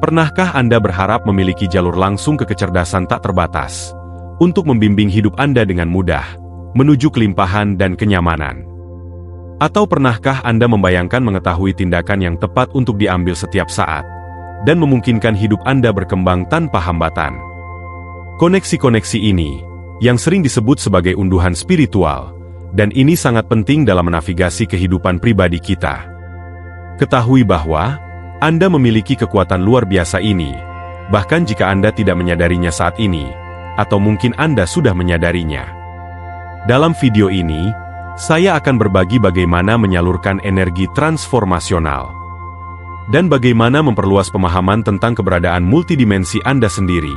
Pernahkah Anda berharap memiliki jalur langsung ke kecerdasan tak terbatas untuk membimbing hidup Anda dengan mudah menuju kelimpahan dan kenyamanan? Atau pernahkah Anda membayangkan mengetahui tindakan yang tepat untuk diambil setiap saat dan memungkinkan hidup Anda berkembang tanpa hambatan? Koneksi-koneksi ini, yang sering disebut sebagai unduhan spiritual, dan ini sangat penting dalam menavigasi kehidupan pribadi kita. Ketahui bahwa Anda memiliki kekuatan luar biasa ini, bahkan jika Anda tidak menyadarinya saat ini, atau mungkin Anda sudah menyadarinya. Dalam video ini, saya akan berbagi bagaimana menyalurkan energi transformasional, dan bagaimana memperluas pemahaman tentang keberadaan multidimensi Anda sendiri,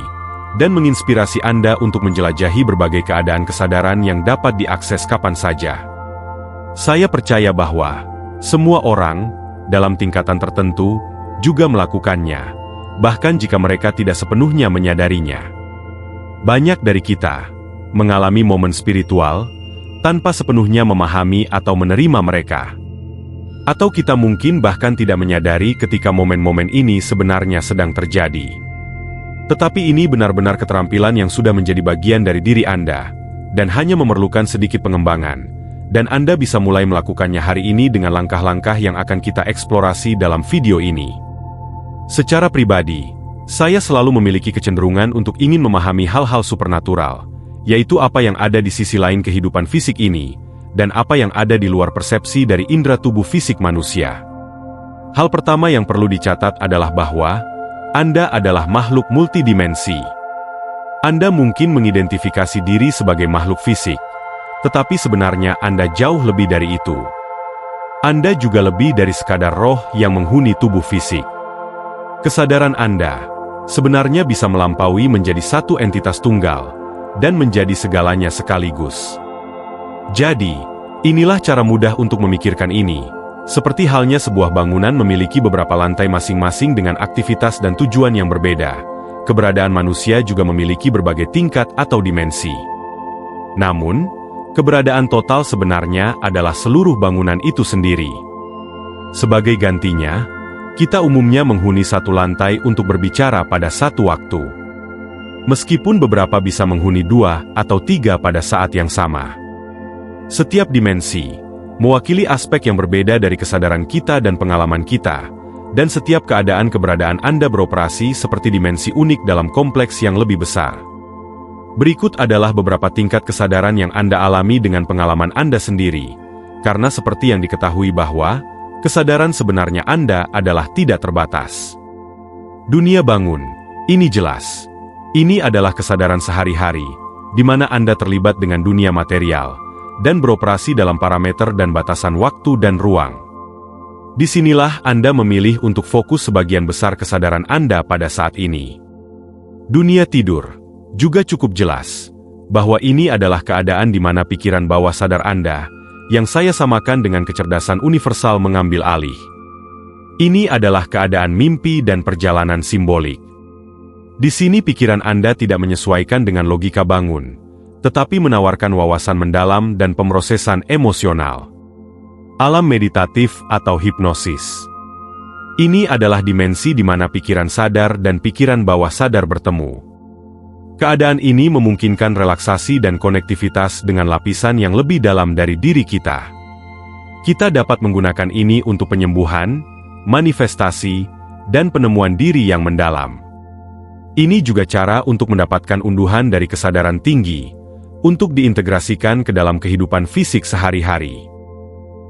dan menginspirasi Anda untuk menjelajahi berbagai keadaan kesadaran yang dapat diakses kapan saja. Saya percaya bahwa semua orang, dalam tingkatan tertentu, juga melakukannya, bahkan jika mereka tidak sepenuhnya menyadarinya. Banyak dari kita mengalami momen spiritual tanpa sepenuhnya memahami atau menerima mereka. Atau kita mungkin bahkan tidak menyadari ketika momen-momen ini sebenarnya sedang terjadi. Tetapi ini benar-benar keterampilan yang sudah menjadi bagian dari diri Anda, dan hanya memerlukan sedikit pengembangan. Dan Anda bisa mulai melakukannya hari ini dengan langkah-langkah yang akan kita eksplorasi dalam video ini. Secara pribadi, saya selalu memiliki kecenderungan untuk ingin memahami hal-hal supernatural, yaitu apa yang ada di sisi lain kehidupan fisik ini, dan apa yang ada di luar persepsi dari indera tubuh fisik manusia. Hal pertama yang perlu dicatat adalah bahwa Anda adalah makhluk multidimensi. Anda mungkin mengidentifikasi diri sebagai makhluk fisik, tetapi sebenarnya Anda jauh lebih dari itu. Anda juga lebih dari sekadar roh yang menghuni tubuh fisik. Kesadaran Anda sebenarnya bisa melampaui menjadi satu entitas tunggal, dan menjadi segalanya sekaligus. Jadi, inilah cara mudah untuk memikirkan ini. Seperti halnya sebuah bangunan memiliki beberapa lantai masing-masing dengan aktivitas dan tujuan yang berbeda, keberadaan manusia juga memiliki berbagai tingkat atau dimensi. Namun, keberadaan total sebenarnya adalah seluruh bangunan itu sendiri. Sebagai gantinya, kita umumnya menghuni satu lantai untuk berbicara pada satu waktu. Meskipun beberapa bisa menghuni 2 atau 3 pada saat yang sama. Setiap dimensi mewakili aspek yang berbeda dari kesadaran kita dan pengalaman kita, dan setiap keberadaan Anda beroperasi seperti dimensi unik dalam kompleks yang lebih besar. Berikut adalah beberapa tingkat kesadaran yang Anda alami dengan pengalaman Anda sendiri, karena seperti yang diketahui bahwa kesadaran sebenarnya Anda adalah tidak terbatas. Dunia bangun, ini jelas. Ini adalah kesadaran sehari-hari, di mana Anda terlibat dengan dunia material, dan beroperasi dalam parameter dan batasan waktu dan ruang. Disinilah Anda memilih untuk fokus sebagian besar kesadaran Anda pada saat ini. Dunia tidur juga cukup jelas, bahwa ini adalah keadaan di mana pikiran bawah sadar Anda, yang saya samakan dengan kecerdasan universal mengambil alih. Ini adalah keadaan mimpi dan perjalanan simbolik. Di sini pikiran Anda tidak menyesuaikan dengan logika bangun, tetapi menawarkan wawasan mendalam dan pemrosesan emosional. Alam meditatif atau hipnosis. Ini adalah dimensi di mana pikiran sadar dan pikiran bawah sadar bertemu. Keadaan ini memungkinkan relaksasi dan konektivitas dengan lapisan yang lebih dalam dari diri kita. Kita dapat menggunakan ini untuk penyembuhan, manifestasi, dan penemuan diri yang mendalam. Ini juga cara untuk mendapatkan unduhan dari kesadaran tinggi, untuk diintegrasikan ke dalam kehidupan fisik sehari-hari.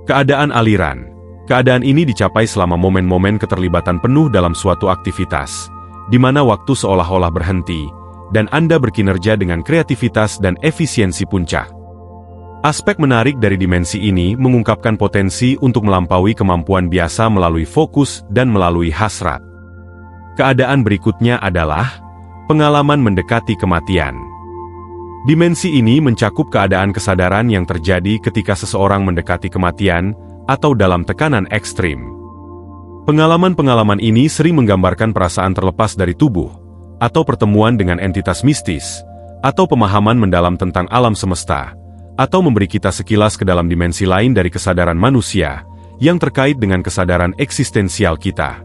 Keadaan aliran. Keadaan ini dicapai selama momen-momen keterlibatan penuh dalam suatu aktivitas, di mana waktu seolah-olah berhenti, dan Anda berkinerja dengan kreativitas dan efisiensi puncak. Aspek menarik dari dimensi ini mengungkapkan potensi untuk melampaui kemampuan biasa melalui fokus dan melalui hasrat. Keadaan berikutnya adalah pengalaman mendekati kematian. Dimensi ini mencakup keadaan kesadaran yang terjadi ketika seseorang mendekati kematian atau dalam tekanan ekstrim. Pengalaman-pengalaman ini sering menggambarkan perasaan terlepas dari tubuh, atau pertemuan dengan entitas mistis, atau pemahaman mendalam tentang alam semesta, atau memberi kita sekilas ke dalam dimensi lain dari kesadaran manusia, yang terkait dengan kesadaran eksistensial kita.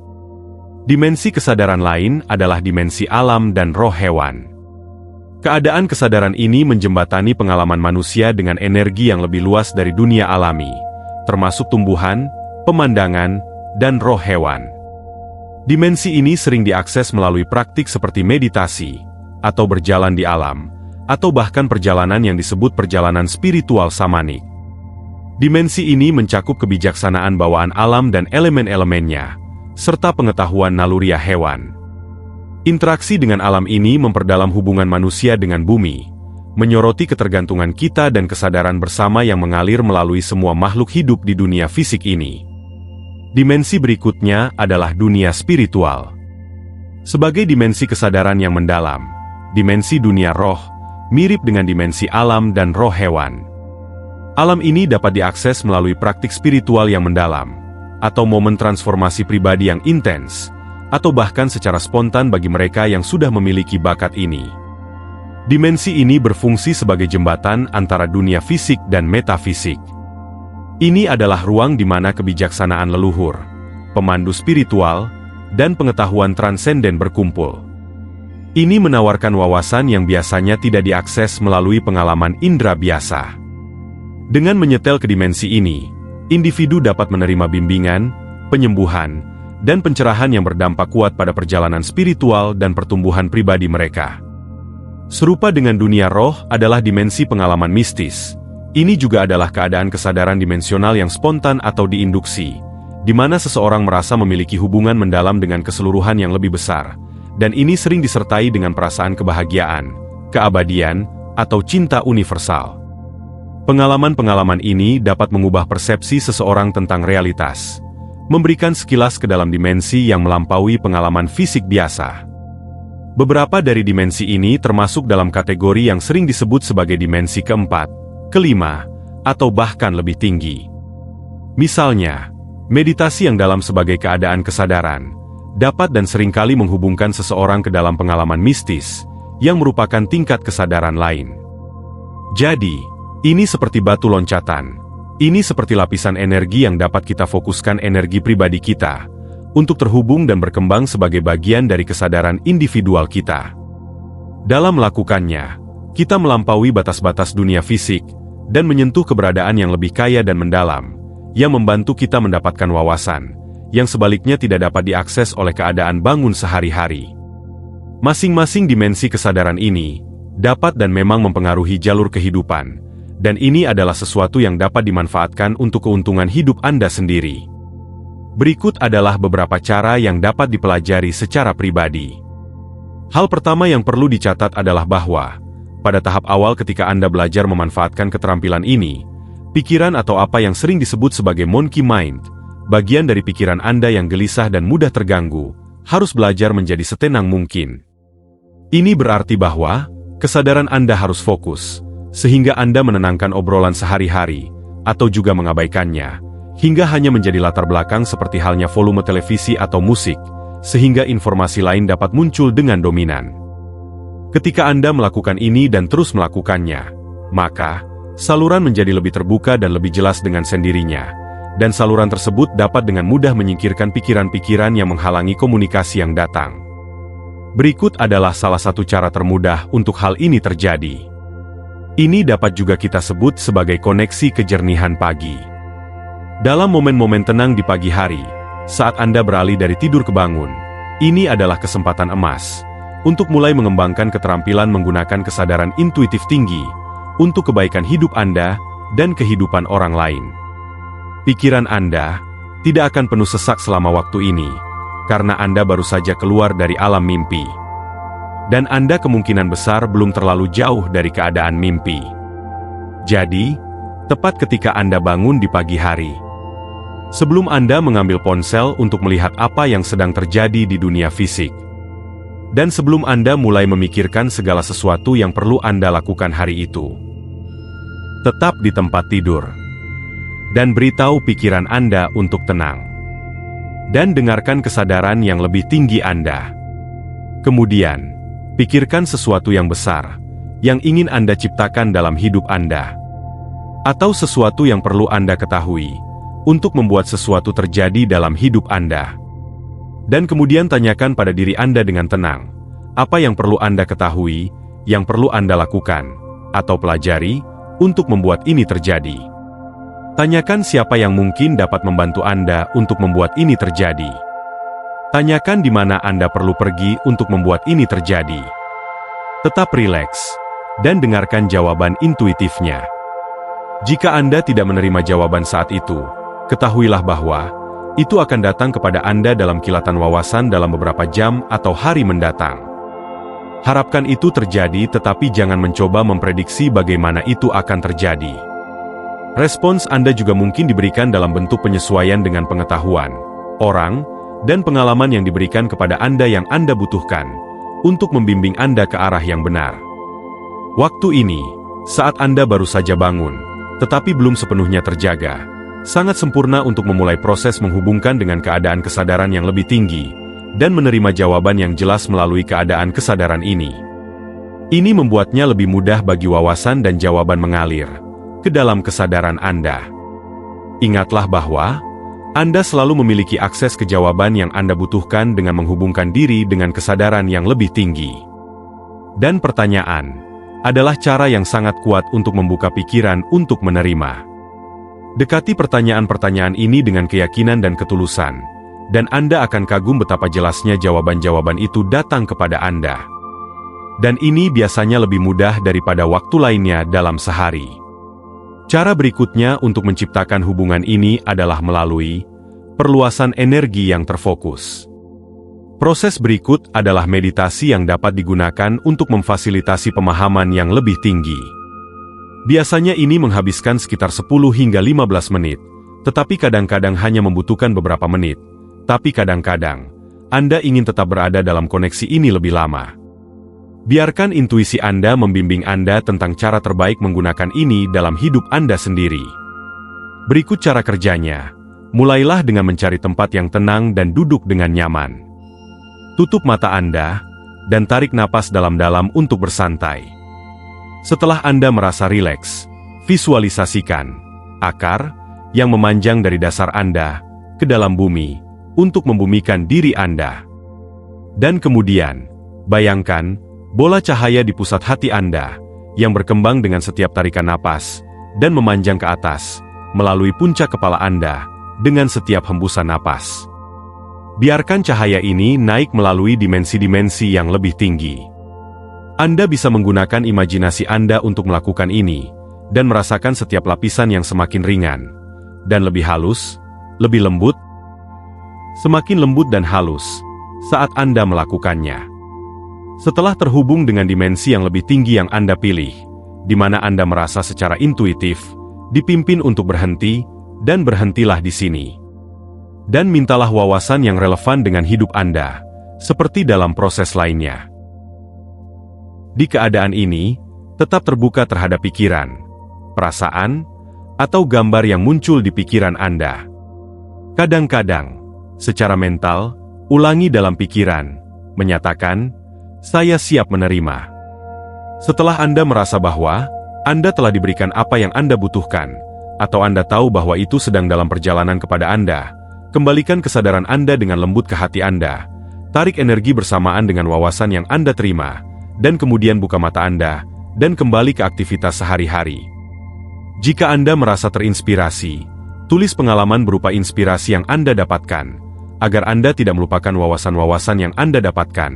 Dimensi kesadaran lain adalah dimensi alam dan roh hewan. Keadaan kesadaran ini menjembatani pengalaman manusia dengan energi yang lebih luas dari dunia alami, termasuk tumbuhan, pemandangan, dan roh hewan. Dimensi ini sering diakses melalui praktik seperti meditasi, atau berjalan di alam, atau bahkan perjalanan yang disebut perjalanan spiritual samanik. Dimensi ini mencakup kebijaksanaan bawaan alam dan elemen-elemennya, serta pengetahuan naluriah hewan. Interaksi dengan alam ini memperdalam hubungan manusia dengan bumi, menyoroti ketergantungan kita dan kesadaran bersama yang mengalir melalui semua makhluk hidup di dunia fisik ini. Dimensi berikutnya adalah dunia spiritual. Sebagai dimensi kesadaran yang mendalam, dimensi dunia roh mirip dengan dimensi alam dan roh hewan. Alam ini dapat diakses melalui praktik spiritual yang mendalam, atau momen transformasi pribadi yang intens, atau bahkan secara spontan bagi mereka yang sudah memiliki bakat ini. Dimensi ini berfungsi sebagai jembatan antara dunia fisik dan metafisik. Ini adalah ruang di mana kebijaksanaan leluhur, pemandu spiritual, dan pengetahuan transenden berkumpul. Ini menawarkan wawasan yang biasanya tidak diakses melalui pengalaman indera biasa. Dengan menyetel ke dimensi ini, individu dapat menerima bimbingan, penyembuhan, dan pencerahan yang berdampak kuat pada perjalanan spiritual dan pertumbuhan pribadi mereka. Serupa dengan dunia roh adalah dimensi pengalaman mistis. Ini juga adalah keadaan kesadaran dimensional yang spontan atau diinduksi, di mana seseorang merasa memiliki hubungan mendalam dengan keseluruhan yang lebih besar, dan ini sering disertai dengan perasaan kebahagiaan, keabadian, atau cinta universal. Pengalaman-pengalaman ini dapat mengubah persepsi seseorang tentang realitas, memberikan sekilas ke dalam dimensi yang melampaui pengalaman fisik biasa. Beberapa dari dimensi ini termasuk dalam kategori yang sering disebut sebagai dimensi keempat, kelima, atau bahkan lebih tinggi. Misalnya, meditasi yang dalam sebagai keadaan kesadaran, dapat dan seringkali menghubungkan seseorang ke dalam pengalaman mistis, yang merupakan tingkat kesadaran lain. Jadi, ini seperti batu loncatan. Ini seperti lapisan energi yang dapat kita fokuskan energi pribadi kita untuk terhubung dan berkembang sebagai bagian dari kesadaran individual kita. Dalam melakukannya, kita melampaui batas-batas dunia fisik dan menyentuh keberadaan yang lebih kaya dan mendalam, yang membantu kita mendapatkan wawasan yang sebaliknya tidak dapat diakses oleh keadaan bangun sehari-hari. Masing-masing dimensi kesadaran ini dapat dan memang mempengaruhi jalur kehidupan, dan ini adalah sesuatu yang dapat dimanfaatkan untuk keuntungan hidup Anda sendiri. Berikut adalah beberapa cara yang dapat dipelajari secara pribadi. Hal pertama yang perlu dicatat adalah bahwa, pada tahap awal ketika Anda belajar memanfaatkan keterampilan ini, pikiran atau apa yang sering disebut sebagai monkey mind, bagian dari pikiran Anda yang gelisah dan mudah terganggu, harus belajar menjadi setenang mungkin. Ini berarti bahwa, kesadaran Anda harus fokus, sehingga Anda menenangkan obrolan sehari-hari, atau juga mengabaikannya, hingga hanya menjadi latar belakang seperti halnya volume televisi atau musik, sehingga informasi lain dapat muncul dengan dominan. Ketika Anda melakukan ini dan terus melakukannya, maka, saluran menjadi lebih terbuka dan lebih jelas dengan sendirinya, dan saluran tersebut dapat dengan mudah menyingkirkan pikiran-pikiran yang menghalangi komunikasi yang datang. Berikut adalah salah satu cara termudah untuk hal ini terjadi. Ini dapat juga kita sebut sebagai koneksi kejernihan pagi. Dalam momen-momen tenang di pagi hari, saat Anda beralih dari tidur ke bangun, ini adalah kesempatan emas untuk mulai mengembangkan keterampilan menggunakan kesadaran intuitif tinggi untuk kebaikan hidup Anda dan kehidupan orang lain. Pikiran Anda tidak akan penuh sesak selama waktu ini, karena Anda baru saja keluar dari alam mimpi. Dan Anda kemungkinan besar belum terlalu jauh dari keadaan mimpi. Jadi, tepat ketika Anda bangun di pagi hari, sebelum Anda mengambil ponsel untuk melihat apa yang sedang terjadi di dunia fisik, dan sebelum Anda mulai memikirkan segala sesuatu yang perlu Anda lakukan hari itu, tetap di tempat tidur, dan beritahu pikiran Anda untuk tenang, dan dengarkan kesadaran yang lebih tinggi Anda. Kemudian, pikirkan sesuatu yang besar, yang ingin Anda ciptakan dalam hidup Anda. Atau sesuatu yang perlu Anda ketahui, untuk membuat sesuatu terjadi dalam hidup Anda. Dan kemudian tanyakan pada diri Anda dengan tenang, apa yang perlu Anda ketahui, yang perlu Anda lakukan, atau pelajari, untuk membuat ini terjadi. Tanyakan siapa yang mungkin dapat membantu Anda untuk membuat ini terjadi. Tanyakan di mana Anda perlu pergi untuk membuat ini terjadi. Tetap rileks, dan dengarkan jawaban intuitifnya. Jika Anda tidak menerima jawaban saat itu, ketahuilah bahwa itu akan datang kepada Anda dalam kilatan wawasan dalam beberapa jam atau hari mendatang. Harapkan itu terjadi, tetapi jangan mencoba memprediksi bagaimana itu akan terjadi. Respons Anda juga mungkin diberikan dalam bentuk penyesuaian dengan pengetahuan, orang, dan pengalaman yang diberikan kepada Anda yang Anda butuhkan untuk membimbing Anda ke arah yang benar. Waktu ini, saat Anda baru saja bangun, tetapi belum sepenuhnya terjaga, sangat sempurna untuk memulai proses menghubungkan dengan keadaan kesadaran yang lebih tinggi, dan menerima jawaban yang jelas melalui keadaan kesadaran ini. Ini membuatnya lebih mudah bagi wawasan dan jawaban mengalir ke dalam kesadaran Anda. Ingatlah bahwa Anda selalu memiliki akses ke jawaban yang Anda butuhkan dengan menghubungkan diri dengan kesadaran yang lebih tinggi. Dan pertanyaan adalah cara yang sangat kuat untuk membuka pikiran untuk menerima. Dekati pertanyaan-pertanyaan ini dengan keyakinan dan ketulusan, dan Anda akan kagum betapa jelasnya jawaban-jawaban itu datang kepada Anda. Dan ini biasanya lebih mudah daripada waktu lainnya dalam sehari. Cara berikutnya untuk menciptakan hubungan ini adalah melalui perluasan energi yang terfokus. Proses berikut adalah meditasi yang dapat digunakan untuk memfasilitasi pemahaman yang lebih tinggi. Biasanya ini menghabiskan sekitar 10 hingga 15 menit, tetapi kadang-kadang hanya membutuhkan beberapa menit. Tapi kadang-kadang, Anda ingin tetap berada dalam koneksi ini lebih lama. Biarkan intuisi Anda membimbing Anda tentang cara terbaik menggunakan ini dalam hidup Anda sendiri. Berikut cara kerjanya. Mulailah dengan mencari tempat yang tenang dan duduk dengan nyaman. Tutup mata Anda, dan tarik napas dalam-dalam untuk bersantai. Setelah Anda merasa rileks, visualisasikan akar yang memanjang dari dasar Anda ke dalam bumi untuk membumikan diri Anda. Dan kemudian, bayangkan bola cahaya di pusat hati Anda yang berkembang dengan setiap tarikan napas dan memanjang ke atas melalui puncak kepala Anda dengan setiap hembusan napas. Biarkan cahaya ini naik melalui dimensi-dimensi yang lebih tinggi. Anda bisa menggunakan imajinasi Anda untuk melakukan ini, dan merasakan setiap lapisan yang semakin ringan, dan lebih halus, lebih lembut, semakin lembut dan halus, saat Anda melakukannya. Setelah terhubung dengan dimensi yang lebih tinggi yang Anda pilih, di mana Anda merasa secara intuitif, dipimpin untuk berhenti, dan berhentilah di sini. Dan mintalah wawasan yang relevan dengan hidup Anda, seperti dalam proses lainnya. Di keadaan ini, tetap terbuka terhadap pikiran, perasaan, atau gambar yang muncul di pikiran Anda. Kadang-kadang, secara mental, ulangi dalam pikiran, menyatakan, "Saya siap menerima." Setelah Anda merasa bahwa Anda telah diberikan apa yang Anda butuhkan, atau Anda tahu bahwa itu sedang dalam perjalanan kepada Anda, kembalikan kesadaran Anda dengan lembut ke hati Anda, tarik energi bersamaan dengan wawasan yang Anda terima, dan kemudian buka mata Anda, dan kembali ke aktivitas sehari-hari. Jika Anda merasa terinspirasi, tulis pengalaman berupa inspirasi yang Anda dapatkan, agar Anda tidak melupakan wawasan-wawasan yang Anda dapatkan,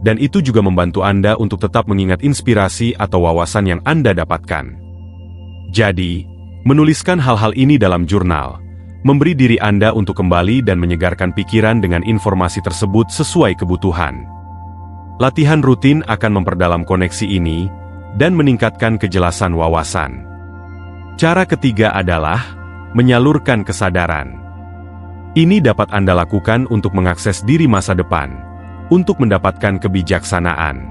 dan itu juga membantu Anda untuk tetap mengingat inspirasi atau wawasan yang Anda dapatkan. Jadi, menuliskan hal-hal ini dalam jurnal, memberi diri Anda untuk kembali dan menyegarkan pikiran dengan informasi tersebut sesuai kebutuhan. Latihan rutin akan memperdalam koneksi ini dan meningkatkan kejelasan wawasan. Cara ketiga adalah menyalurkan kesadaran. Ini dapat Anda lakukan untuk mengakses diri masa depan, untuk mendapatkan kebijaksanaan.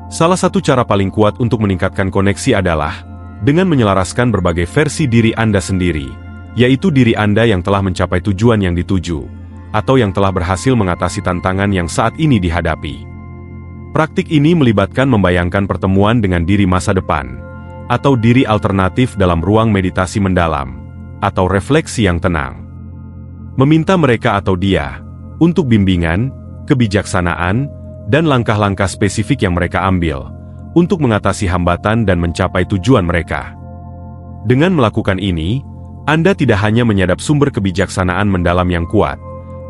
Salah satu cara paling kuat untuk meningkatkan koneksi adalah dengan menyelaraskan berbagai versi diri Anda sendiri, yaitu diri Anda yang telah mencapai tujuan yang dituju, atau yang telah berhasil mengatasi tantangan yang saat ini dihadapi. Praktik ini melibatkan membayangkan pertemuan dengan diri masa depan, atau diri alternatif dalam ruang meditasi mendalam, atau refleksi yang tenang. Meminta mereka atau dia untuk bimbingan, kebijaksanaan, dan langkah-langkah spesifik yang mereka ambil untuk mengatasi hambatan dan mencapai tujuan mereka. Dengan melakukan ini, Anda tidak hanya menyadap sumber kebijaksanaan mendalam yang kuat,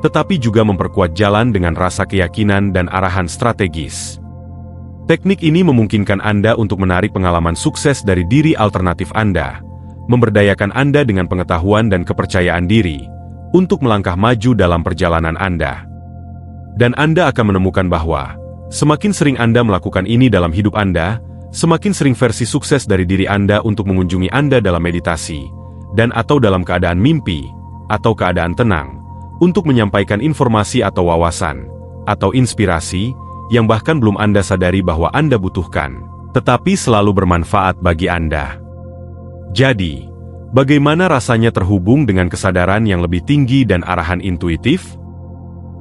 tetapi juga memperkuat jalan dengan rasa keyakinan dan arahan strategis. Teknik ini memungkinkan Anda untuk menarik pengalaman sukses dari diri alternatif Anda, memberdayakan Anda dengan pengetahuan dan kepercayaan diri, untuk melangkah maju dalam perjalanan Anda. Dan Anda akan menemukan bahwa, semakin sering Anda melakukan ini dalam hidup Anda, semakin sering versi sukses dari diri Anda untuk mengunjungi Anda dalam meditasi, dan atau dalam keadaan mimpi, atau keadaan tenang, untuk menyampaikan informasi atau wawasan, atau inspirasi, yang bahkan belum Anda sadari bahwa Anda butuhkan, tetapi selalu bermanfaat bagi Anda. Jadi, bagaimana rasanya terhubung dengan kesadaran yang lebih tinggi dan arahan intuitif?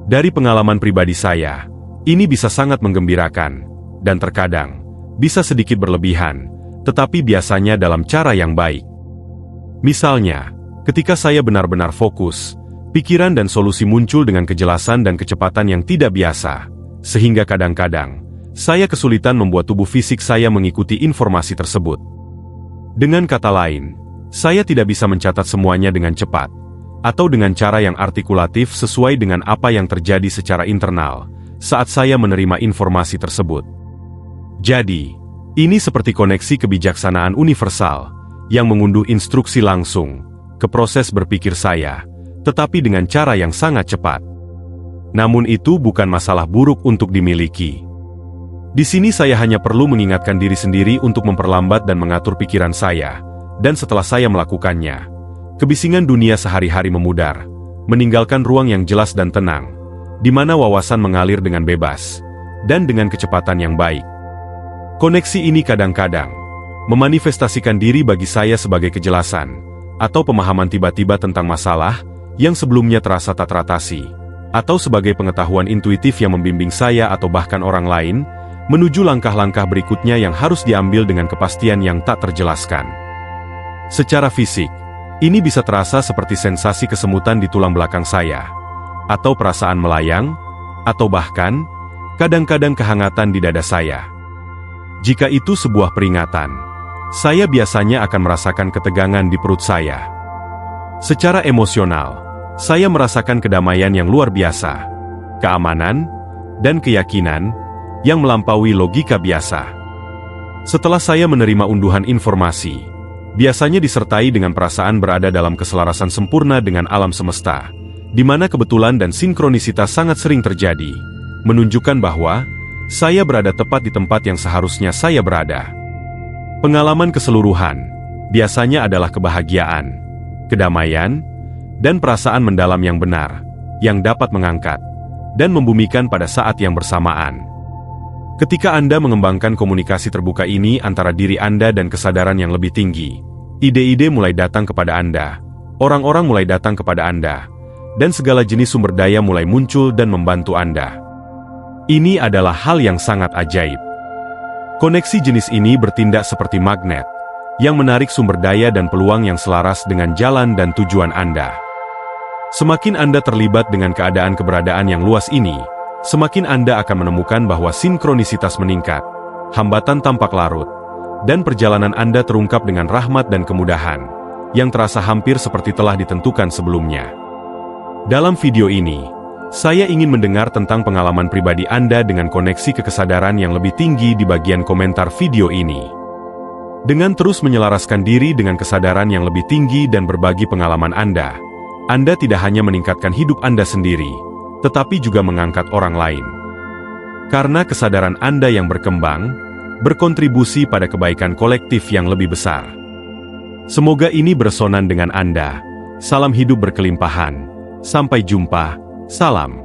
Dari pengalaman pribadi saya, ini bisa sangat menggembirakan, dan terkadang bisa sedikit berlebihan, tetapi biasanya dalam cara yang baik. Misalnya, ketika saya benar-benar fokus, pikiran dan solusi muncul dengan kejelasan dan kecepatan yang tidak biasa, sehingga kadang-kadang saya kesulitan membuat tubuh fisik saya mengikuti informasi tersebut. Dengan kata lain, saya tidak bisa mencatat semuanya dengan cepat, atau dengan cara yang artikulatif sesuai dengan apa yang terjadi secara internal saat saya menerima informasi tersebut. Jadi, ini seperti koneksi kebijaksanaan universal yang mengunduh instruksi langsung ke proses berpikir saya, tetapi dengan cara yang sangat cepat. Namun itu bukan masalah buruk untuk dimiliki. Di sini saya hanya perlu mengingatkan diri sendiri untuk memperlambat dan mengatur pikiran saya, dan setelah saya melakukannya, kebisingan dunia sehari-hari memudar, meninggalkan ruang yang jelas dan tenang, di mana wawasan mengalir dengan bebas, dan dengan kecepatan yang baik. Koneksi ini kadang-kadang memanifestasikan diri bagi saya sebagai kejelasan, atau pemahaman tiba-tiba tentang masalah yang sebelumnya terasa tak teratasi, atau sebagai pengetahuan intuitif yang membimbing saya atau bahkan orang lain, menuju langkah-langkah berikutnya yang harus diambil dengan kepastian yang tak terjelaskan. Secara fisik, ini bisa terasa seperti sensasi kesemutan di tulang belakang saya, atau perasaan melayang, atau bahkan, kadang-kadang kehangatan di dada saya. Jika itu sebuah peringatan, saya biasanya akan merasakan ketegangan di perut saya. Secara emosional, saya merasakan kedamaian yang luar biasa, keamanan, dan keyakinan yang melampaui logika biasa. Setelah saya menerima unduhan informasi, biasanya disertai dengan perasaan berada dalam keselarasan sempurna dengan alam semesta, di mana kebetulan dan sinkronisitas sangat sering terjadi, menunjukkan bahwa saya berada tepat di tempat yang seharusnya saya berada. Pengalaman keseluruhan biasanya adalah kebahagiaan, kedamaian, dan perasaan mendalam yang benar, yang dapat mengangkat dan membumikan pada saat yang bersamaan. Ketika Anda mengembangkan komunikasi terbuka ini antara diri Anda dan kesadaran yang lebih tinggi, ide-ide mulai datang kepada Anda, orang-orang mulai datang kepada Anda, dan segala jenis sumber daya mulai muncul dan membantu Anda. Ini adalah hal yang sangat ajaib. Koneksi jenis ini bertindak seperti magnet, yang menarik sumber daya dan peluang yang selaras dengan jalan dan tujuan Anda. Semakin Anda terlibat dengan keadaan keberadaan yang luas ini, semakin Anda akan menemukan bahwa sinkronisitas meningkat, hambatan tampak larut, dan perjalanan Anda terungkap dengan rahmat dan kemudahan, yang terasa hampir seperti telah ditentukan sebelumnya. Dalam video ini, saya ingin mendengar tentang pengalaman pribadi Anda dengan koneksi kekesadaran yang lebih tinggi di bagian komentar video ini. Dengan terus menyelaraskan diri dengan kesadaran yang lebih tinggi dan berbagi pengalaman Anda tidak hanya meningkatkan hidup Anda sendiri, tetapi juga mengangkat orang lain. Karena kesadaran Anda yang berkembang, berkontribusi pada kebaikan kolektif yang lebih besar. Semoga ini bersonan dengan Anda. Salam hidup berkelimpahan. Sampai jumpa. Salam.